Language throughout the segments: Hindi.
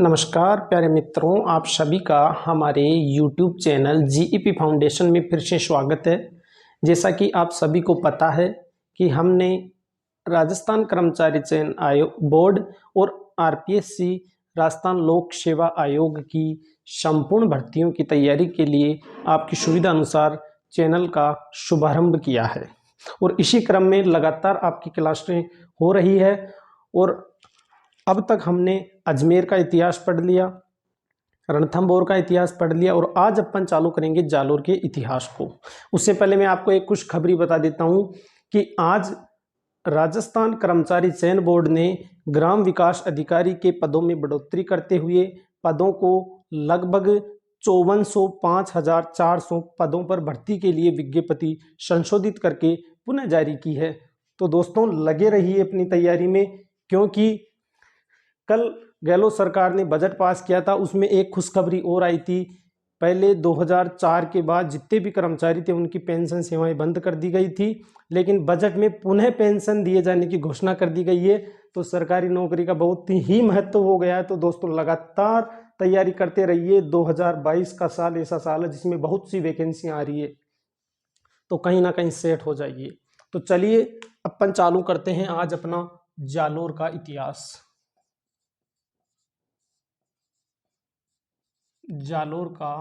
नमस्कार प्यारे मित्रों, आप सभी का हमारे YouTube चैनल जीईपी फाउंडेशन में फिर से स्वागत है। जैसा कि आप सभी को पता है कि हमने राजस्थान कर्मचारी चयन आयोग बोर्ड और आरपीएससी राजस्थान लोक सेवा आयोग की संपूर्ण भर्तियों की तैयारी के लिए आपकी सुविधा अनुसार चैनल का शुभारंभ किया है और इसी क्रम में लगातार आपकी क्लासें हो रही है। और अब तक हमने अजमेर का इतिहास पढ़ लिया, रणथंभौर का इतिहास पढ़ लिया और आज अपन चालू करेंगे जालोर के इतिहास को। उससे पहले मैं आपको एक कुछ खबरी बता देता हूं कि आज राजस्थान कर्मचारी चयन बोर्ड ने ग्राम विकास अधिकारी के पदों में बढ़ोतरी करते हुए पदों को लगभग 54,0400 पदों पर भर्ती के लिए विज्ञप्ति संशोधित करके पुनः जारी की है। तो दोस्तों लगे रहिए अपनी तैयारी में, क्योंकि कल गहलोत सरकार ने बजट पास किया था, उसमें एक खुशखबरी और आई थी। पहले 2004 के बाद जितने भी कर्मचारी थे उनकी पेंशन सेवाएं बंद कर दी गई थी, लेकिन बजट में पुनः पेंशन दिए जाने की घोषणा कर दी गई है। तो सरकारी नौकरी का बहुत ही महत्व हो गया है। तो दोस्तों लगातार तैयारी करते रहिए। 2022 का साल ऐसा साल है जिसमें बहुत सी वैकेंसियां आ रही है, तो कहीं ना कहीं सेट हो जाइए। तो चलिए अपन चालू करते हैं आज अपना जालोर का इतिहास। जालोर का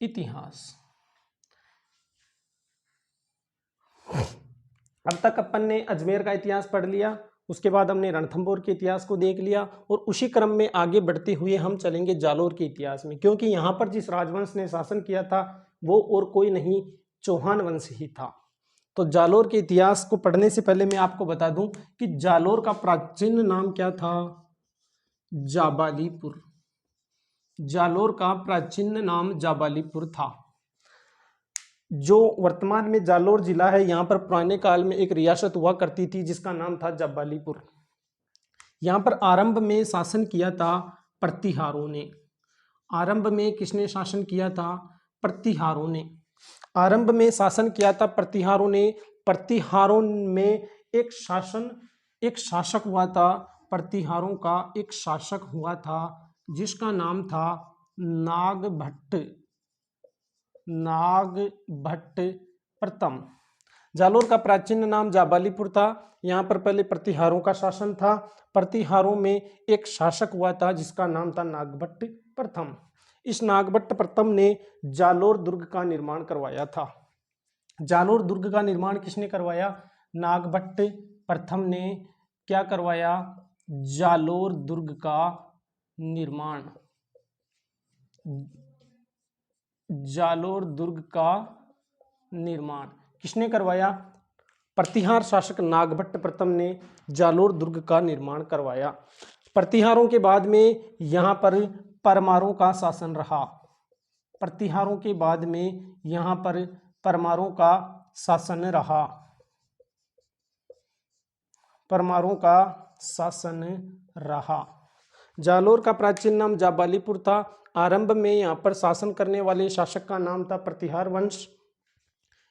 इतिहास। अब तक अपन ने अजमेर का इतिहास पढ़ लिया, उसके बाद हमने रणथंभौर के इतिहास को देख लिया और उसी क्रम में आगे बढ़ते हुए हम चलेंगे जालोर के इतिहास में, क्योंकि यहाँ पर जिस राजवंश ने शासन किया था वो और कोई नहीं, चौहान वंश ही था। तो जालोर के इतिहास को पढ़ने से पहले मैं आपको बता दूं कि जालोर का प्राचीन नाम क्या था? जाबालीपुर। जालोर का प्राचीन नाम जाबालीपुर था। जो वर्तमान में जालोर जिला है, यहाँ पर पुराने काल में एक रियासत हुआ करती थी जिसका नाम था जाबालीपुर। यहाँ पर आरंभ में शासन किया था प्रतिहारों ने। आरंभ में किसने शासन किया था? प्रतिहारों ने। आरंभ में शासन किया था प्रतिहारों ने। प्रतिहारों में एक शासक हुआ था। प्रतिहारों का एक शासक हुआ था जिसका नाम था नागभट्ट प्रथम। जालोर का प्राचीन नाम जाबालीपुर था। यहाँ पर पहले प्रतिहारों का शासन था। प्रतिहारों में एक शासक हुआ था जिसका नाम था नागभट्ट प्रथम। इस नागभट्ट प्रथम ने जालोर दुर्ग का निर्माण करवाया था। जालोर दुर्ग का निर्माण किसने करवाया? नागभट्ट प्रथम ने क्या करवाया? जालोर दुर्ग का निर्माण। जालोर दुर्ग का निर्माण किसने करवाया? प्रतिहार शासक नागभट्ट प्रथम ने जालोर दुर्ग का निर्माण करवाया। प्रतिहारों के बाद में यहाँ पर परमारों का शासन रहा। प्रतिहारों के बाद में यहाँ पर परमारों का शासन रहा। परमारों का शासन रहा। जालोर का प्राचीन नाम जाबालीपुर था। आरंभ में यहाँ पर शासन करने वाले शासक का नाम था प्रतिहार वंश।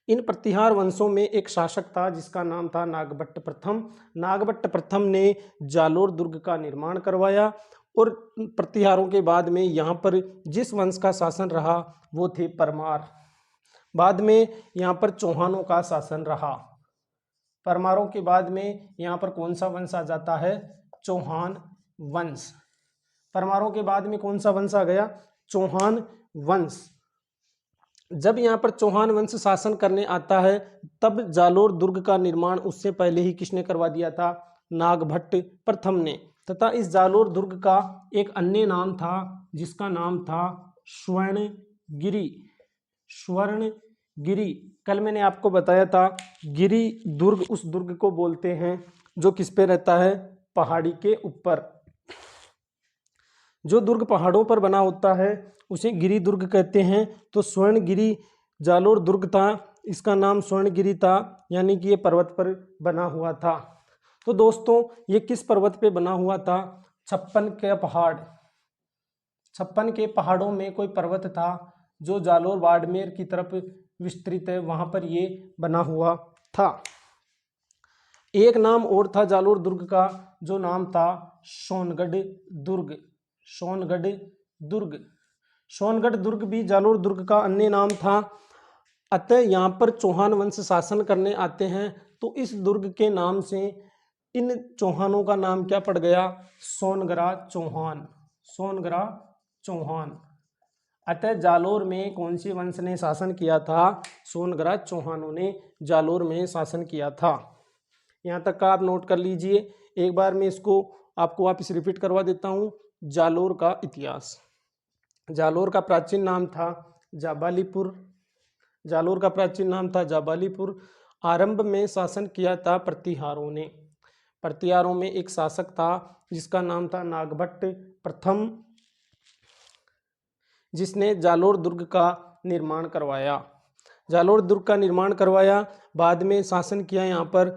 इन प्रतिहार वंशों में एक शासक था जिसका नाम था नागभट्ट प्रथम। नागभट्ट प्रथम ने जालोर दुर्ग का निर्माण करवाया और प्रतिहारों के बाद में यहाँ पर जिस वंश का शासन रहा वो थे परमार। बाद में यहाँ पर चौहानों का शासन रहा। परमारों के बाद में यहाँ पर कौन सा वंश आ जाता है? चौहान वंश। परमारों के बाद में कौन सा वंश आ गया? चौहान वंश। जब यहाँ पर चौहान वंश शासन करने आता है तब जालोर दुर्ग का निर्माण उससे पहले ही किसने करवा दिया था? नागभट्ट प्रथम ने। तथा इस जालोर दुर्ग का एक अन्य नाम था जिसका नाम था स्वर्णगिरी। स्वर्णगिरी। कल मैंने आपको बताया था गिरी दुर्ग उस दुर्ग को बोलते हैं जो किस पे रहता है? पहाड़ी के ऊपर। जो दुर्ग पहाड़ों पर बना होता है उसे गिरी दुर्ग कहते हैं। तो स्वर्णगिरी जालोर दुर्ग था, इसका नाम स्वर्णगिरी था, यानी कि ये पर्वत पर बना हुआ था। तो दोस्तों ये किस पर्वत पे बना हुआ था? 56 के पहाड़। 56 के पहाड़ों में कोई पर्वत था जो जालोर बाड़मेर की तरफ विस्तृत है, वहां पर ये बना हुआ था। एक नाम और था जालोर दुर्ग का, जो नाम था सोनगढ़ दुर्ग। सोनगढ़ दुर्ग, सोनगढ़ दुर्ग भी जालोर दुर्ग का अन्य नाम था। अतः यहाँ पर चौहान वंश शासन करने आते हैं, तो इस दुर्ग के नाम से इन चौहानों का नाम क्या पड़ गया? सोनगरा चौहान। सोनगरा चौहान। अतः जालोर में कौन सी वंश ने शासन किया था? सोनगरा चौहानों ने जालोर में शासन किया था। यहाँ तक का आप नोट कर लीजिए। एक बार मैं इसको आपको वापस रिपीट करवा देता हूँ। जालोर का इतिहास। जालोर का प्राचीन नाम था जाबालीपुर। जालोर का प्राचीन नाम था जाबालीपुर। आरंभ में शासन किया था प्रतिहारों ने। प्रतिहारों में एक शासक था जिसका नाम था नागभट्ट प्रथम, जिसने जालोर दुर्ग का निर्माण करवाया। जालोर दुर्ग का निर्माण करवाया। बाद में शासन किया यहाँ पर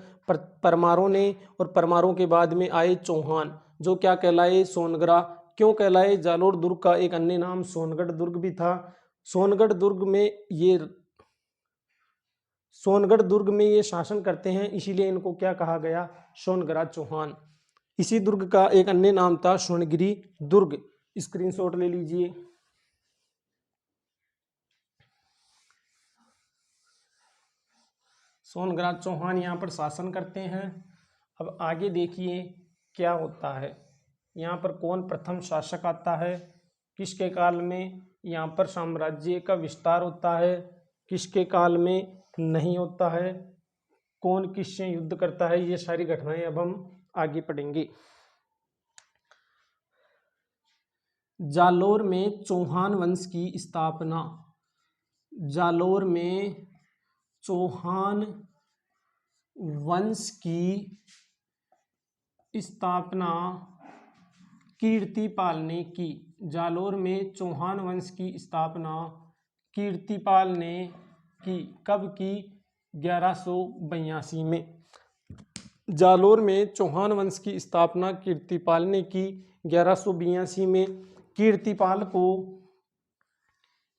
परमारों ने, और परमारों के बाद में आए चौहान, जो क्या कहलाए? सोनगरा। क्यों कहलाए? जालोर दुर्ग का एक अन्य नाम सोनगढ़ दुर्ग भी था। सोनगढ़ दुर्ग में ये शासन करते हैं, इसीलिए इनको क्या कहा गया? सोनगरा चौहान। इसी दुर्ग का एक अन्य नाम था सोनगिरी दुर्ग। स्क्रीनशॉट ले लीजिए। सोनगरा चौहान यहाँ पर शासन करते हैं। अब आगे देखिए क्या होता है। यहाँ पर कौन प्रथम शासक आता है, किसके काल में यहाँ पर साम्राज्य का विस्तार होता है, किसके काल में नहीं होता है, कौन किससे युद्ध करता है, ये सारी घटनाएं अब हम आगे पढ़ेंगे। जालोर में चौहान वंश की स्थापना। जालोर में चौहान वंश की स्थापना कीर्तिपाल ने की। जालोर में चौहान वंश की स्थापना कीर्तिपाल ने की। कब की? 1182 में। जालोर में चौहान वंश की स्थापना कीर्तिपाल ने की 1182 में।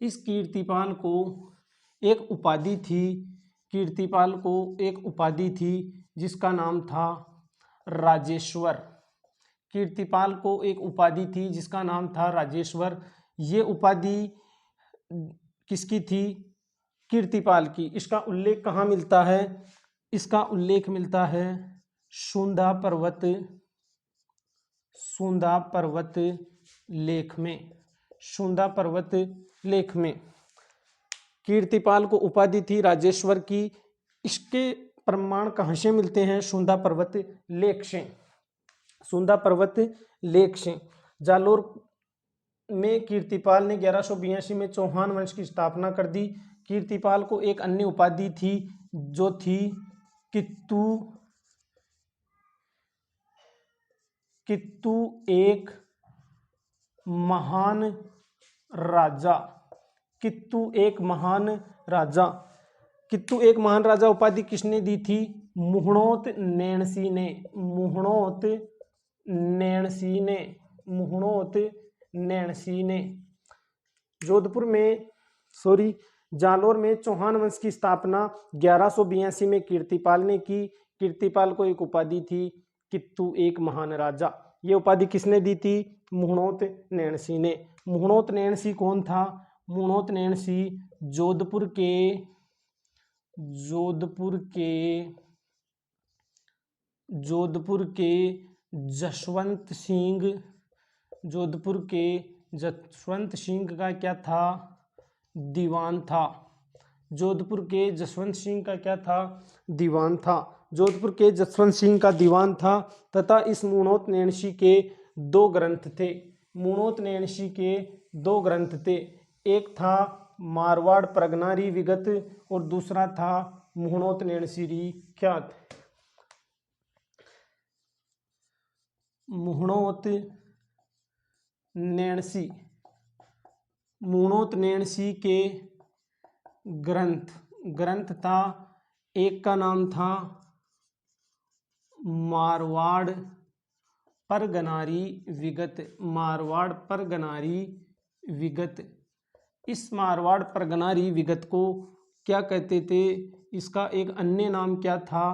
इस कीर्तिपाल को एक उपाधि थी। कीर्तिपाल को एक उपाधि थी जिसका नाम था राजेश्वर। कीर्तिपाल को एक उपाधि थी जिसका नाम था राजेश्वर। ये उपाधि किसकी थी? कीर्तिपाल की। इसका उल्लेख कहाँ मिलता है? इसका उल्लेख मिलता है सुंदा पर्वत लेख में। सुंदा पर्वत लेख में कीर्तिपाल को उपाधि थी राजेश्वर की। इसके प्रमाण कहाँ से मिलते हैं? सुंदा पर्वत लेख से। सुंदा पर्वत लेख से। जालोर में कीर्तिपाल ने 1182 में चौहान वंश की स्थापना कर दी। कीर्तिपाल को एक अन्य उपाधि थी, जो थी कित्तू एक महान राजा। कित्तू एक महान राजा। कित्तू एक महान राजा उपाधि किसने दी थी? मुहणोत नैणसी ने। मुहणोत नैणसी ने। जालोर में चौहान वंश की स्थापना 1182 में कीर्तिपाल ने की। कीर्तिपाल को एक उपाधि थी कित्तू एक महान राजा। ये उपाधि किसने दी थी? मुहणोत नैणसी ने। मुहणोत नैणसी कौन था? मुहणोत नैणसी जोधपुर के जसवंत सिंह का क्या था? दीवान था। जोधपुर के जसवंत सिंह का क्या था? दीवान था। जोधपुर के जसवंत सिंह का दीवान था। तथा इस मुहणोत नैणसी के दो ग्रंथ थे। मुहणोत नैणसी के दो ग्रंथ थे। एक था मारवाड़ प्रगनारी विगत और दूसरा था मुहणोत नैणसी ख्यात। मुहणोत नैणसी के ग्रंथ था। एक का नाम था मारवाड़ परगनारी विगत। इस मारवाड़ परगनारी विगत को क्या कहते थे? इसका एक अन्य नाम क्या था?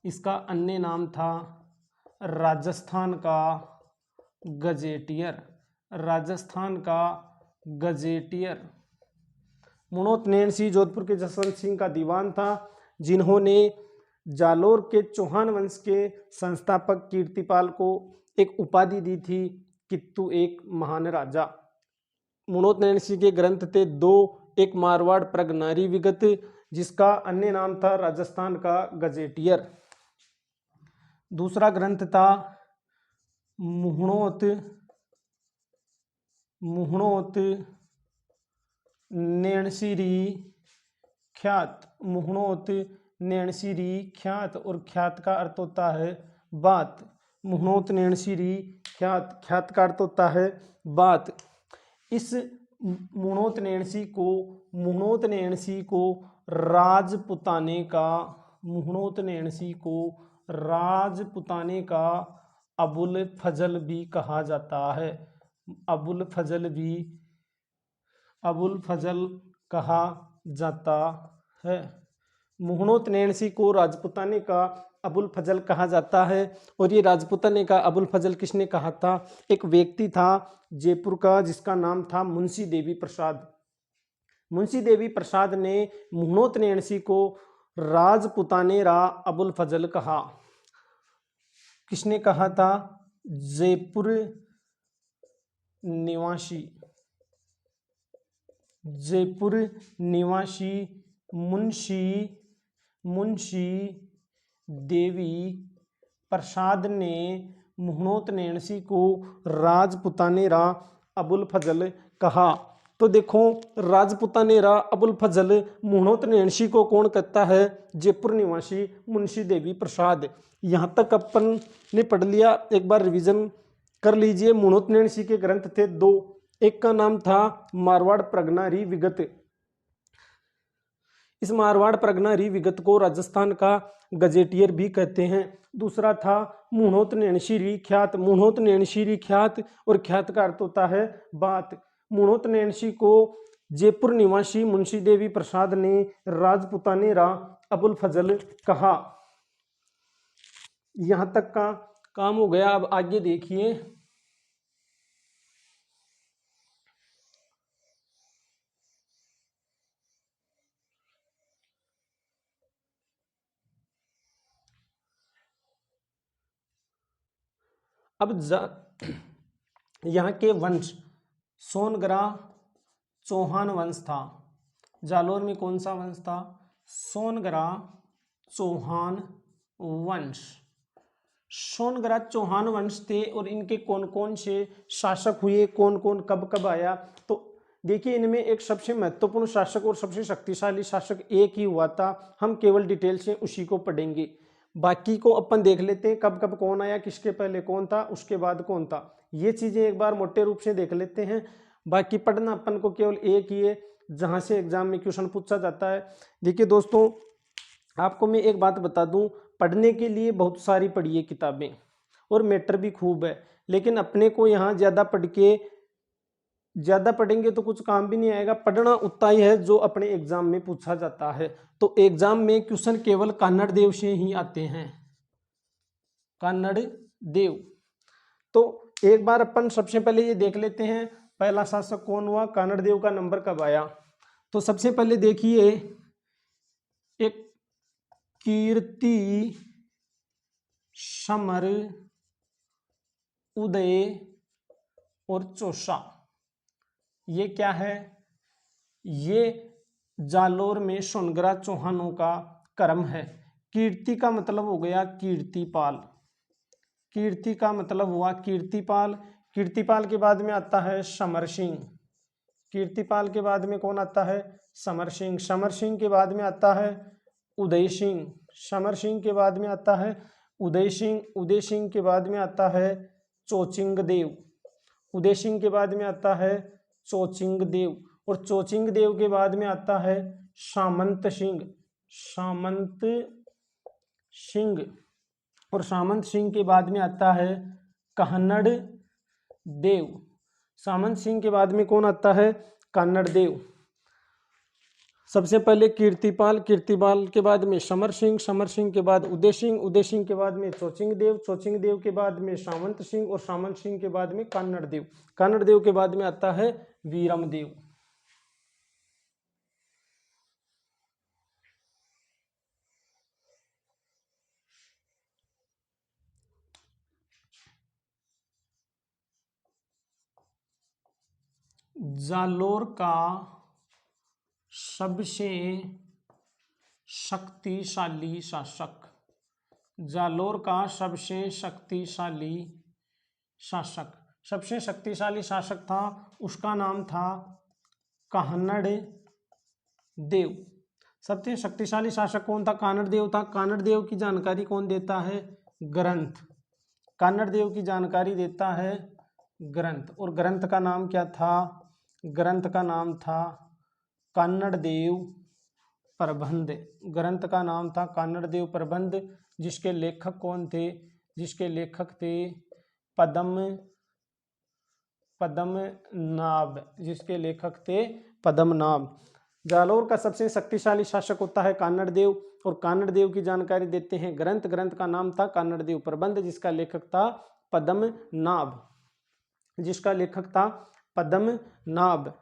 इसका अन्य नाम था राजस्थान का गजेटियर। राजस्थान का गजेटियर। मुणोत नैन सिंह जोधपुर के जसवंत सिंह का दीवान था, जिन्होंने जालोर के चौहान वंश के संस्थापक कीर्तिपाल को एक उपाधि दी थी कि तू एक महान राजा। मुणोत नैन सिंह के ग्रंथ थे दो, एक मारवाड़ प्रगनारी विगत, जिसका अन्य नाम था राजस्थान का गजेटियर। दूसरा ग्रंथ था मुहणोत नैणसीरी ख्यात। मुहणोत नैणसीरी ख्यात, और ख्यात का अर्थ होता है बात। मुहणोत नैणसीरी ख्यात, ख्यात का अर्थ होता है बात। इस मुहणोत नैणसी को राजपुताने का अबुल फजल भी कहा जाता है। अबुल फजल कहा जाता है। मुहणोत नैणसी को राजपुताने का अबुल फजल कहा जाता है। और ये राजपुताने का अबुल फजल किसने कहा था? एक व्यक्ति था जयपुर का, जिसका नाम था मुंशी देवी प्रसाद। मुंशी देवी प्रसाद ने मुहणोत नैणसी को राजपुताने रा अबुल फजल कहा। किसने कहा था? जयपुर निवासी मुंशी देवी प्रसाद ने मुहणोत नैणसी को राजपुताने रा अबुल फजल कहा। तो देखो, राजपुताने रा अबुल फजल मुहणोत नैणसी को कौन कहता है? जयपुर निवासी मुंशी देवी प्रसाद। यहाँ तक अपन ने पढ़ लिया, एक बार रिवीजन कर लीजिए। मुहणोत नैणसी के ग्रंथ थे दो, एक का नाम था मारवाड़ प्रगनारी विगत। इस मारवाड़ प्रगनारी विगत को राजस्थान का गजेटियर भी कहते हैं। दूसरा था मुहणोत नैणसीरी ख्यात। मुहणोत नैणसीरी ख्यात, और ख्यात का अर्थ होता है बात। मुहणोत नैणसी को जयपुर निवासी मुंशी देवी प्रसाद ने राजपुताने रा अबुल फजल कहा। यहां तक का काम हो गया। अब आगे देखिए, अब यहाँ के वंश, सोनगरा चौहान वंश था। जालोर में कौन सा वंश था? सोनगरा चौहान वंश। सोनगरा चौहान वंश थे, और इनके कौन कौन से शासक हुए, कौन कौन कब कब आया? तो देखिए, इनमें एक सबसे महत्वपूर्ण शासक और सबसे शक्तिशाली शासक एक ही हुआ था। हम केवल डिटेल से उसी को पढ़ेंगे, बाकी को अपन देख लेते हैं कब कब कौन आया, किसके पहले कौन था, उसके बाद कौन था। ये चीजें एक बार मोटे रूप से देख लेते हैं। बाकी पढ़ना अपन को केवल एक ही है, जहां से एग्जाम में क्वेश्चन पूछा जाता है। देखिए दोस्तों, आपको मैं एक बात बता दूं, पढ़ने के लिए बहुत सारी पढ़िए किताबें, और मैटर भी खूब है, लेकिन अपने को यहाँ ज्यादा पढ़ेंगे तो कुछ काम भी नहीं आएगा। पढ़ना उतना ही है जो अपने एग्जाम में पूछा जाता है। तो एग्जाम में क्वेश्चन केवल कन्नड़ देव से ही आते हैं, कन्नड़ देव। तो एक बार अपन सबसे पहले ये देख लेते हैं, पहला शासक कौन हुआ, कन्नड़ देव का नंबर कब आया। तो सबसे पहले देखिए, एक कीर्ति समर उदय और चौसा। ये क्या है? ये जालोर में सोनगरा चौहानों का क्रम है। कीर्ति का मतलब हो गया कीर्तिपाल। कीर्ति का मतलब हुआ कीर्तिपाल। कीर्तिपाल के बाद में आता है समर सिंह। कीर्तिपाल के बाद में कौन आता है? समर सिंह। समर सिंह के बाद में आता है उदय सिंह। समर सिंह के बाद में आता है उदय सिंह। उदय सिंह के बाद में आता है चोचिंग देव। उदय सिंह के बाद में आता है चोचिंग देव, और चोचिंग देव के बाद में आता है सामंत सिंह। सामंत सिंह, और सामंत सिंह के बाद में आता है कन्नड़ देव। सामंत सिंह के बाद में कौन आता है? कन्नड़ देव। सबसे पहले कीर्तिपाल, कीर्तिपाल के बाद में समर सिंह, समर सिंह के बाद उदय सिंह, उदय सिंह के बाद में चोचिंग देव, चोचिंग देव के बाद में सामंत सिंह और सामंत सिंह के बाद में कान्नड़ देव, कान्नड़ देव के बाद में आता है वीरम देव। जालोर का सबसे शक्तिशाली शासक, जालोर का सबसे शक्तिशाली शासक, सबसे शक्तिशाली शासक था, उसका नाम था कान्नड़ देव। सबसे शक्तिशाली शासक कौन था? कान्नड़ देव था। कान्नड़ देव की जानकारी कौन देता है? ग्रंथ। कान्नड़ देव की जानकारी देता है ग्रंथ, और ग्रंथ का नाम क्या था? ग्रंथ का नाम था कन्नड़ देव प्रबंध। ग्रंथ का नाम था कन्नड़ देव प्रबंध, जिसके लेखक कौन थे? जिसके लेखक थे पद्मनाभ, जिसके लेखक थे पद्मनाभ। जालोर का सबसे शक्तिशाली शासक होता है कान्नड़ देव, और कान्नड़ देव की जानकारी देते हैं ग्रंथ। ग्रंथ का नाम था कन्नड़ देव प्रबंध, जिसका लेखक था पद्मनाभ, जिसका लेखक था पद्मनाभ।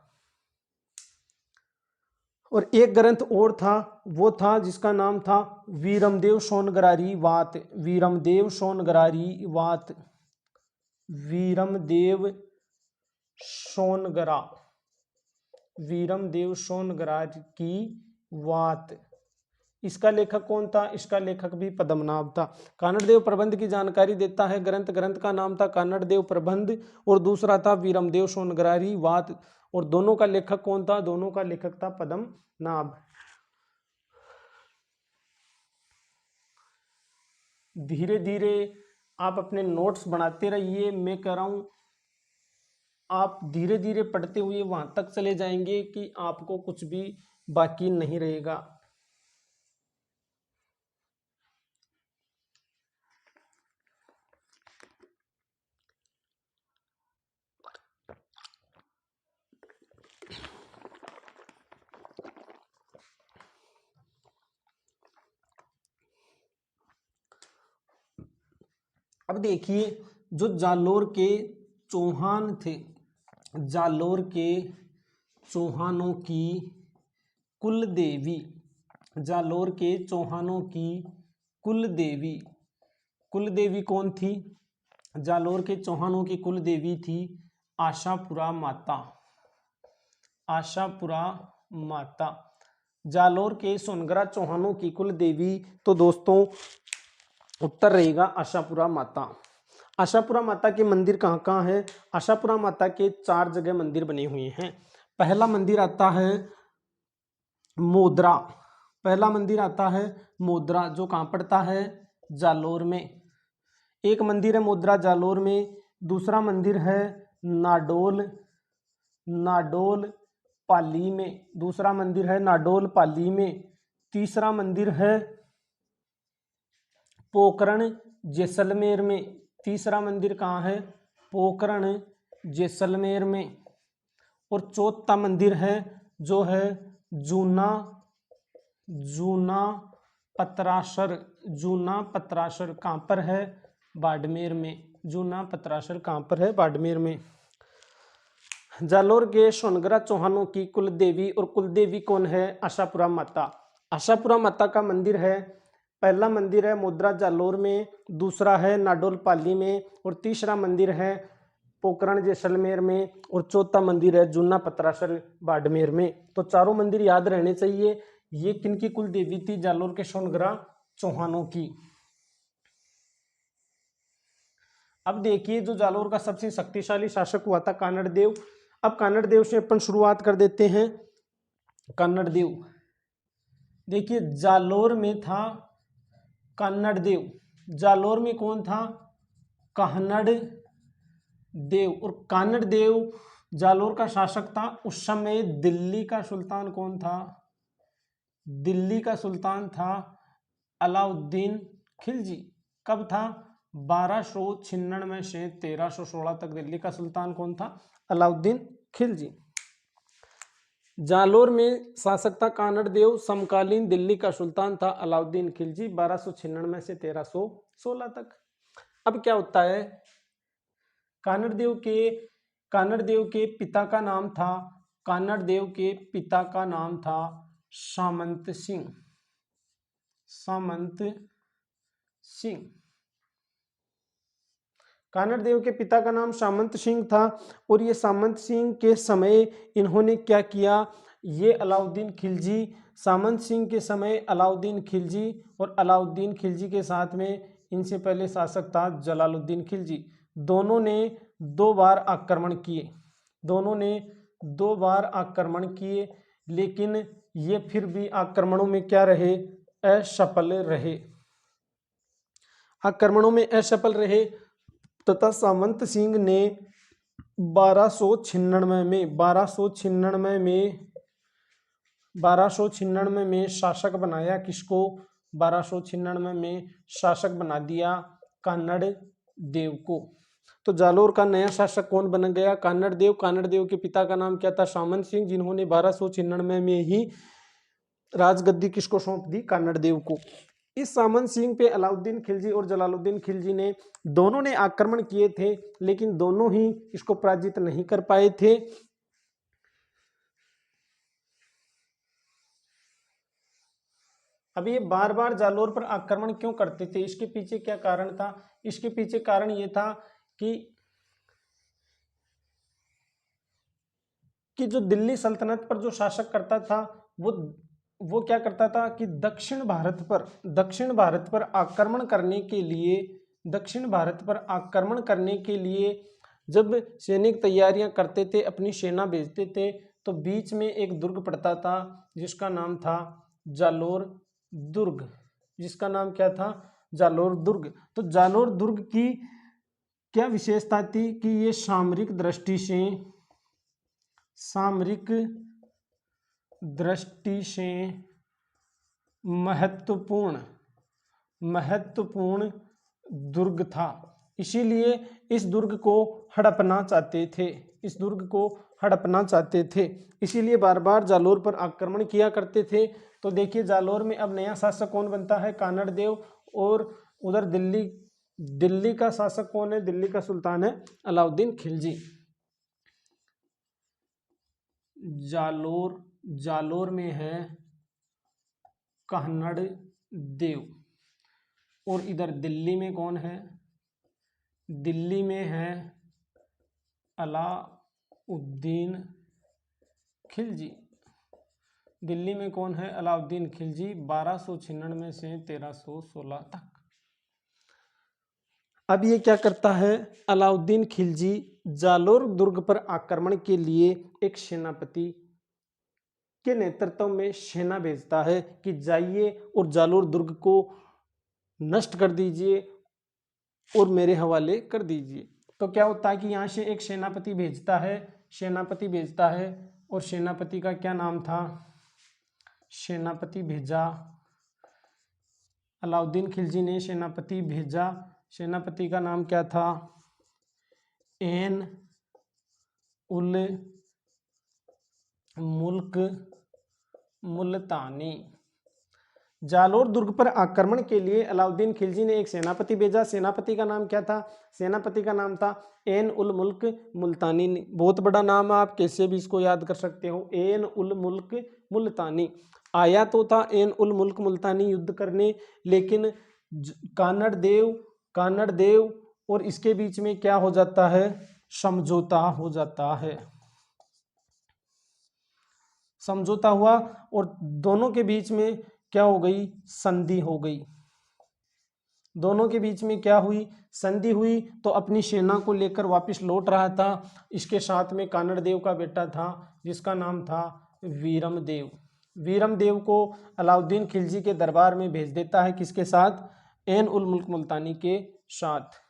और एक ग्रंथ और था, वो था जिसका नाम था वीरमदेव सोनगरारी वात। वीरमदेव सोनगरारी वात, वीरमदेव सोनगरा, वीरमदेव सोनगरा की वात। इसका लेखक कौन था? इसका लेखक भी पद्मनाभ था। कन्नड़ देव प्रबंध की जानकारी देता है ग्रंथ। ग्रंथ का नाम था कन्नड़ देव प्रबंध, और दूसरा था वीरमदेव सोनगरारी वात, और दोनों का लेखक कौन था? दोनों का लेखक था पद्मनाभ। धीरे धीरे आप अपने नोट्स बनाते रहिए। मैं कह रहा हूं आप धीरे धीरे पढ़ते हुए वहां तक चले जाएंगे कि आपको कुछ भी बाकी नहीं रहेगा। अब देखिए, जो जालोर के चौहान थे, जालोर के चौहानों की कुल देवी, जालोर के चौहानों की कुल देवी, कुल देवी कौन थी? जालोर के चौहानों की कुल देवी थी आशापुरा माता, आशापुरा माता। जालोर के सोनगरा चौहानों की कुल देवी, तो दोस्तों उत्तर रहेगा आशापुरा माता। आशापुरा माता के मंदिर कहाँ कहाँ है? आशापुरा माता के 4 जगह मंदिर बने हुए हैं। पहला मंदिर आता है मोदरा, पहला मंदिर आता है मोदरा, जो कहाँ पड़ता है? जालोर में। एक मंदिर है मोदरा जालोर में। दूसरा मंदिर है नाडोल, नाडोल पाली में। दूसरा मंदिर है नाडोल पाली में। तीसरा मंदिर है पोकरण जैसलमेर में। तीसरा मंदिर कहाँ है? पोकरण जैसलमेर में। और चौथा मंदिर है जो है जूना, जूना पतरासर, जूना पतरासर कहाँ पर है? बाड़मेर में। जूना पतरासर कहाँ पर है? बाड़मेर में। जालोर के सोनगरा चौहानों की कुल देवी, और कुल देवी कौन है? आशापुरा माता। आशापुरा माता का मंदिर है, पहला मंदिर है मोदरा जालोर में, दूसरा है नाडोल पाली में, और तीसरा मंदिर है पोकरण जैसलमेर में, और चौथा मंदिर है जूना पतरासर बाड़मेर में। तो चारों मंदिर याद रहने चाहिए। ये किनकी कुल देवी थी? जालोर के सोनगरा चौहानों की। अब देखिए, जो जालोर का सबसे शक्तिशाली शासक हुआ था कान्नड़ देव। अब कान्नड़ देव से अपन शुरुआत कर देते हैं। कान्नड़ देव, देखिए जालोर में था कान्नड़ देव। जालोर में कौन था? कान्नड़ देव। और कान्नड़ देव जालोर का शासक था। उस समय दिल्ली का सुल्तान कौन था? दिल्ली का सुल्तान था अलाउद्दीन खिलजी। कब था? 1296 से 1316 तक दिल्ली का सुल्तान कौन था? अलाउद्दीन खिलजी। जालोर में शासक था कानड़ देव, समकालीन दिल्ली का सुल्तान था अलाउद्दीन खिलजी 1296 से 1316 तक। अब क्या होता है, कानड़ देव के पिता का नाम था, कानड़ देव के पिता का नाम था सामंत सिंह, सामंत सिंह। कानड़ देव के पिता का नाम सामंत सिंह था और ये सामंत सिंह के समय इन्होंने क्या किया, ये अलाउद्दीन खिलजी, सामंत सिंह के समय अलाउद्दीन खिलजी और अलाउद्दीन खिलजी के साथ में इनसे पहले शासक था जलालुद्दीन खिलजी, दोनों ने 2 बार आक्रमण किए, दोनों ने 2 बार आक्रमण किए, लेकिन ये फिर भी आक्रमणों में क्या रहे, असफल रहे, आक्रमणों में असफल रहे तथा सामंत सिंह ने 1296 में शासक बनाया, किसको, 1296 में शासक बना दिया कानड़ देव को। तो जालोर का नया शासक कौन बन गया, कानड़ देव। कानड़ देव के पिता का नाम क्या था, सामंत सिंह, जिन्होंने 1296 में ही राजगद्दी किसको सौंप दी, कानड़ देव को। इस सामंत सिंह पे अलाउद्दीन खिलजी और जलालुद्दीन खिलजी ने दोनों ने आक्रमण किए थे, लेकिन दोनों ही इसको पराजित नहीं कर पाए थे। अब ये बार बार जालोर पर आक्रमण क्यों करते थे, इसके पीछे क्या कारण था, इसके पीछे कारण ये था कि जो दिल्ली सल्तनत पर जो शासक करता था वो क्या करता था कि दक्षिण भारत पर आक्रमण करने के लिए, दक्षिण भारत पर आक्रमण करने के लिए जब सैनिक तैयारियां करते थे, अपनी सेना भेजते थे, तो बीच में एक दुर्ग पड़ता था जिसका नाम था जालोर दुर्ग, जिसका नाम क्या था, जालोर दुर्ग। तो जालोर दुर्ग की क्या विशेषता थी कि ये सामरिक दृष्टि से महत्वपूर्ण दुर्ग था, इसीलिए इस दुर्ग को हड़पना चाहते थे, इसीलिए बार बार जालोर पर आक्रमण किया करते थे। तो देखिए जालोर में अब नया शासक कौन बनता है, कानड़ देव, और उधर दिल्ली का शासक कौन है, दिल्ली का सुल्तान है अलाउद्दीन खिलजी। जालोर में है कानड़ देव और इधर दिल्ली में कौन है, दिल्ली में है अलाउद्दीन खिलजी, दिल्ली में कौन है, अलाउद्दीन खिलजी 1296 से 1316 तक। अब ये क्या करता है, अलाउद्दीन खिलजी जालोर दुर्ग पर आक्रमण के लिए एक सेनापति के नेतृत्व में सेना भेजता है कि जाइए और जालोर दुर्ग को नष्ट कर दीजिए और मेरे हवाले कर दीजिए। तो क्या होता है कि यहाँ से एक सेनापति भेजता है और सेनापति का क्या नाम था, सेनापति भेजा, अलाउद्दीन खिलजी ने सेनापति भेजा, सेनापति का नाम क्या था, एन उल मुल्क मुल्तानी। जालोर दुर्ग पर आक्रमण के लिए अलाउद्दीन खिलजी ने एक सेनापति भेजा, सेनापति का नाम क्या था, सेनापति का नाम था एन उल मुल्क मुल्तानी। बहुत बड़ा नाम है, आप कैसे भी इसको याद कर सकते हो, एन उल मुल्क मुल्तानी। आया तो था एन उल मुल्क मुल्तानी युद्ध करने, लेकिन कानड़ देव और इसके बीच में क्या हो जाता है, समझौता हो जाता है, समझौता हुआ और दोनों के बीच में क्या हो गई, संधि हो गई, दोनों के बीच में क्या हुई, संधि हुई। तो अपनी सेना को लेकर वापस लौट रहा था, इसके साथ में कानड़ देव का बेटा था जिसका नाम था वीरमदेव। वीरमदेव को अलाउद्दीन खिलजी के दरबार में भेज देता है, किसके साथ, एन उल मुल्क मुल्तानी के साथ।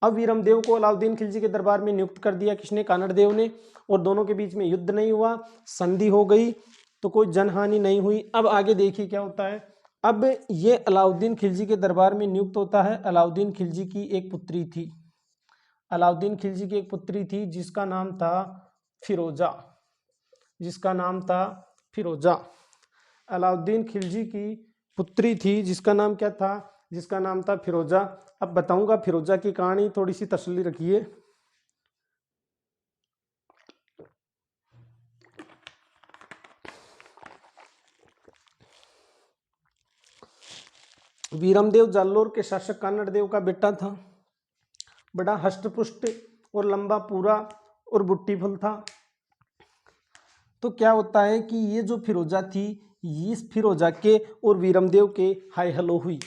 अब वीरमदेव को अलाउद्दीन खिलजी के दरबार में नियुक्त कर दिया, किसने, कानड़ देव ने, और दोनों के बीच में युद्ध नहीं हुआ, संधि हो गई, तो कोई जनहानि नहीं हुई। अब आगे देखिए क्या होता है, अब ये अलाउद्दीन खिलजी के दरबार में नियुक्त होता है। अलाउद्दीन खिलजी की एक पुत्री थी, अलाउद्दीन खिलजी की एक पुत्री थी जिसका नाम था फिरोजा, जिसका नाम था फिरोजा। अलाउद्दीन खिलजी की पुत्री थी जिसका नाम क्या था, जिसका नाम था फिरोजा। अब बताऊंगा फिरोजा की कहानी, थोड़ी सी तसल्ली रखिए। वीरमदेव जालोर के शासक कानड़ देव का बेटा था। बड़ा हष्टपुष्ट और लंबा पूरा और बुट्टी फुल था। तो क्या होता है कि ये जो फिरोजा थी, इस फिरोजा के और वीरमदेव के हाय हेलो हुई।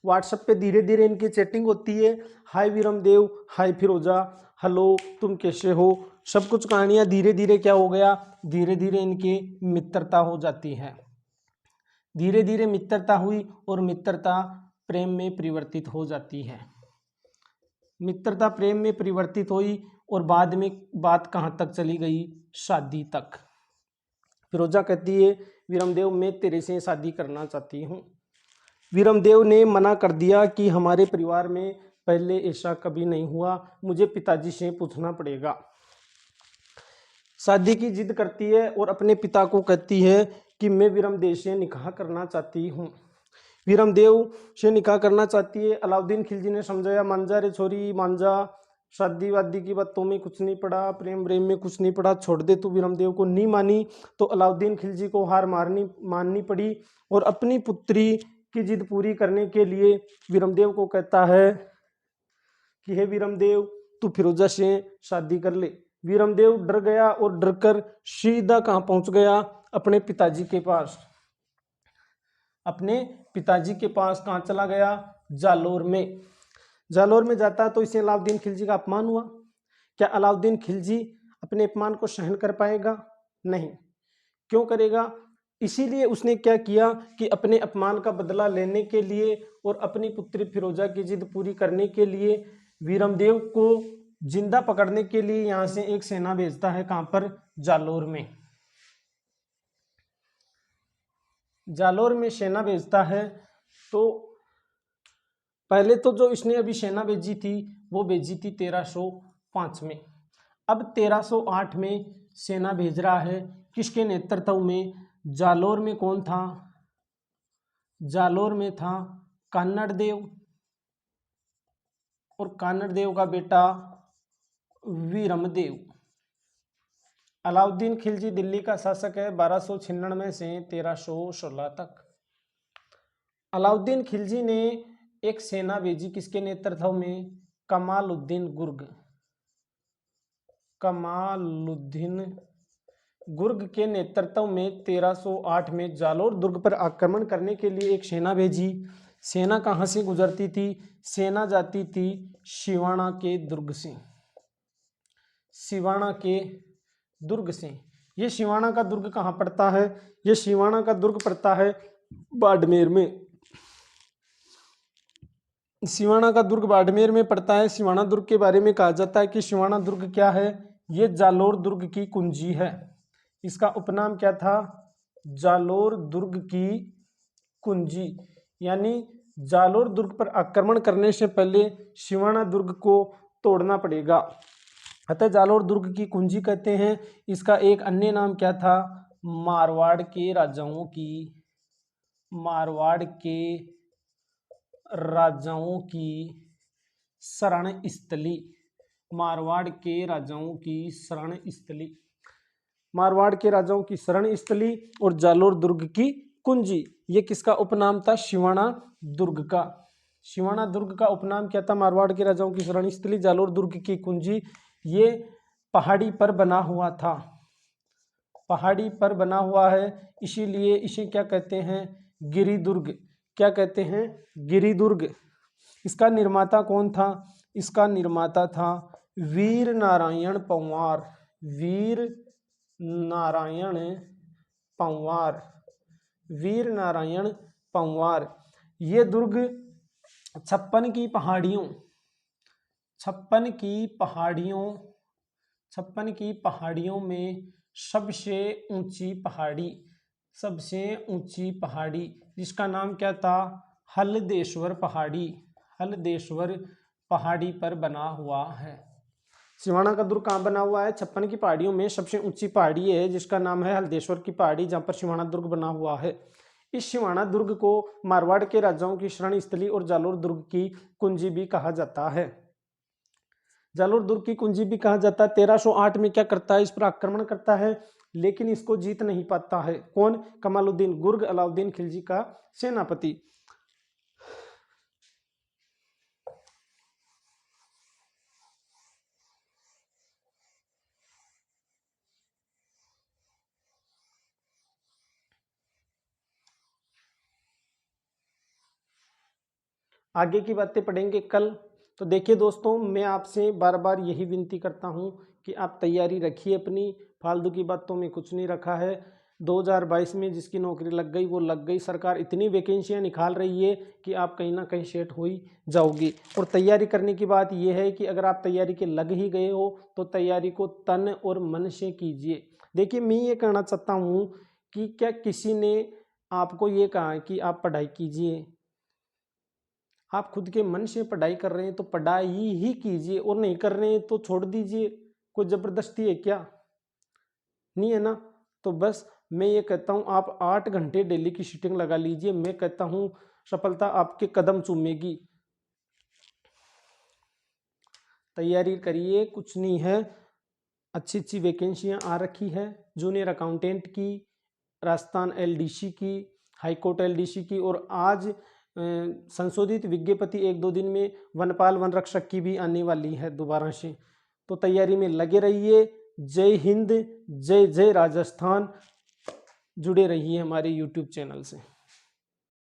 व्हाट्सएप पे धीरे धीरे इनकी चैटिंग होती है। हाय वीरमदेव, हाय फिरोजा, हेलो तुम कैसे हो, सब कुछ कहानियां धीरे धीरे क्या हो गया, धीरे धीरे इनकी मित्रता हो जाती है। धीरे धीरे मित्रता हुई और मित्रता प्रेम में परिवर्तित हो जाती है। मित्रता प्रेम में परिवर्तित हुई और बाद में बात कहाँ तक चली गई, शादी तक। फिरोजा कहती है वीरमदेव मैं तेरे से शादी करना चाहती हूँ। वीरमदेव ने मना कर दिया कि हमारे परिवार में पहले ऐसा कभी नहीं हुआ, मुझे पिताजी से पूछना पड़ेगा। शादी की जिद करती है और अपने पिता को कहती है कि मैं वीरमदेव से निकाह करना चाहती हूँ। वीरमदेव से निकाह करना चाहती है। अलाउद्दीन खिलजी ने समझाया, मान जा रे छोरी, मान जा, शादी वादी की बातों में कुछ नहीं पड़ा, प्रेम प्रेम में कुछ नहीं पड़ा, छोड़ दे तू। वीरमदेव को नहीं मानी तो अलाउद्दीन खिलजी को हार माननी पड़ी और अपनी पुत्री की जिद पूरी करने के लिए वीरमदेव को कहता है कि हे वीरमदेव तू फिरोजा से शादी कर ले। वीरमदेव डर गया और डरकर सीधा कहाँ पहुंच गया, अपने पिताजी के पास। अपने पिताजी के पास कहाँ चला गया, जालोर में। जालोर में जाता तो इसे अलाउद्दीन खिलजी का अपमान हुआ। क्या अलाउद्दीन खिलजी अपने अपमान को सहन कर पाएगा? नहीं। क्यों करेगा? इसीलिए उसने क्या किया कि अपने अपमान का बदला लेने के लिए और अपनी पुत्री फिरोजा की जिद पूरी करने के लिए वीरमदेव को जिंदा पकड़ने के लिए यहां से एक सेना भेजता है। कहां पर? जालोर में। जालोर में सेना भेजता है। तो पहले तो जो इसने अभी सेना भेजी थी वो भेजी थी 1305 में। अब 1308 में सेना भेज रहा है। किसके नेतृत्व में? जालोर में कौन था? जालोर में था कान्नड़ देव और कान्नड़ देव का बेटा वीरमदेव। अलाउद्दीन खिलजी दिल्ली का शासक है 1296 से 1316 तक। अलाउद्दीन खिलजी ने एक सेना भेजी किसके नेतृत्व में? कमालुद्दीन गुर्ग। कमालुद्दीन गुर्ग के नेतृत्व में 1308 में जालोर दुर्ग पर आक्रमण करने के लिए एक सेना भेजी। सेना कहाँ से गुजरती थी? सेना जाती थी सिवाना के दुर्ग से। सिवाना के दुर्ग से। ये सिवाना का दुर्ग कहाँ पड़ता है? ये सिवाना का दुर्ग पड़ता है बाड़मेर में। सिवाना का दुर्ग बाड़मेर में पड़ता है। सिवाना दुर्ग के बारे में कहा जाता है कि सिवाना दुर्ग क्या है? ये जालोर दुर्ग की कुंजी है। इसका उपनाम क्या था? जालोर दुर्ग की कुंजी। यानी जालोर दुर्ग पर आक्रमण करने से पहले सिवाना दुर्ग को तोड़ना पड़ेगा, अतः जालोर दुर्ग की कुंजी कहते हैं। इसका एक अन्य नाम क्या था? मारवाड़ के राजाओं की, मारवाड़ के राजाओं की शरण स्थली। मारवाड़ के राजाओं की शरण स्थली। मारवाड़ के राजाओं की शरण स्थली और जालोर दुर्ग की कुंजी। ये किसका उपनाम था? सिवाना दुर्ग का। सिवाना दुर्ग का उपनाम क्या था? मारवाड़ के राजाओं की शरण स्थली, जालोर दुर्ग की कुंजी। ये पहाड़ी पर बना हुआ था। पहाड़ी पर बना हुआ है, इसीलिए इसे क्या कहते हैं? गिरिदुर्ग। क्या कहते हैं? गिरिदुर्ग। इसका निर्माता कौन था? इसका निर्माता था वीर नारायण पंवार। वीर नारायण पंवार। वीर नारायण पंवार। ये दुर्ग 56 की पहाड़ियों 56 की पहाड़ियों 56 की पहाड़ियों में सबसे ऊंची पहाड़ी, सबसे ऊंची पहाड़ी जिसका नाम क्या था? हलदेश्वर पहाड़ी। हलदेश्वर पहाड़ी पर बना हुआ है। सिवाना का दुर्ग कहाँ बना हुआ है? 56 की पहाड़ियों में सबसे ऊंची पहाड़ी है जिसका नाम है हल्देश्वर की पहाड़ी, जहाँ पर सिवाना दुर्ग बना हुआ है। इस सिवाना दुर्ग को मारवाड़ के राजाओं की शरण स्थली और जालोर दुर्ग की कुंजी भी कहा जाता है। जालोर दुर्ग की कुंजी भी कहा जाता है। 1308 में क्या करता है? इस पर आक्रमण करता है, लेकिन इसको जीत नहीं पाता है। कौन? कमालुद्दीन गुर्ग, अलाउद्दीन खिलजी का सेनापति। आगे की बातें पढ़ेंगे कल। तो देखिए दोस्तों, मैं आपसे बार बार यही विनती करता हूं कि आप तैयारी रखिए अपनी, फालतू की बातों में कुछ नहीं रखा है। 2022 में जिसकी नौकरी लग गई वो लग गई। सरकार इतनी वैकेंसियां निकाल रही है कि आप कहीं ना कहीं सेट हो ही जाओगी। और तैयारी करने की बात यह है कि अगर आप तैयारी के लग ही गए हो तो तैयारी को तन और मन से कीजिए। देखिए, मैं ये कहना चाहता हूँ कि क्या किसी ने आपको ये कहा है कि आप पढ़ाई कीजिए? आप खुद के मन से पढ़ाई कर रहे हैं तो पढ़ाई ही कीजिए, और नहीं कर रहे हैं तो छोड़ दीजिए। कोई जबरदस्ती है क्या? नहीं है ना। तो बस मैं ये कहता हूँ, आप 8 घंटे डेली की सीटिंग लगा लीजिए। मैं कहता हूँ सफलता आपके कदम चूमेगी। तैयारी करिए, कुछ नहीं है। अच्छी अच्छी वैकेंसियाँ आ रखी है, जूनियर अकाउंटेंट की, राजस्थान एलडीसी की, हाईकोर्ट एलडीसी की, और आज संशोधित विज्ञप्ति 1-2 दिन में वनपाल वन रक्षक की भी आने वाली है दोबारा से। तो तैयारी में लगे रहिए। जय हिंद, जय जय राजस्थान। जुड़े रहिए हमारे यूट्यूब चैनल से।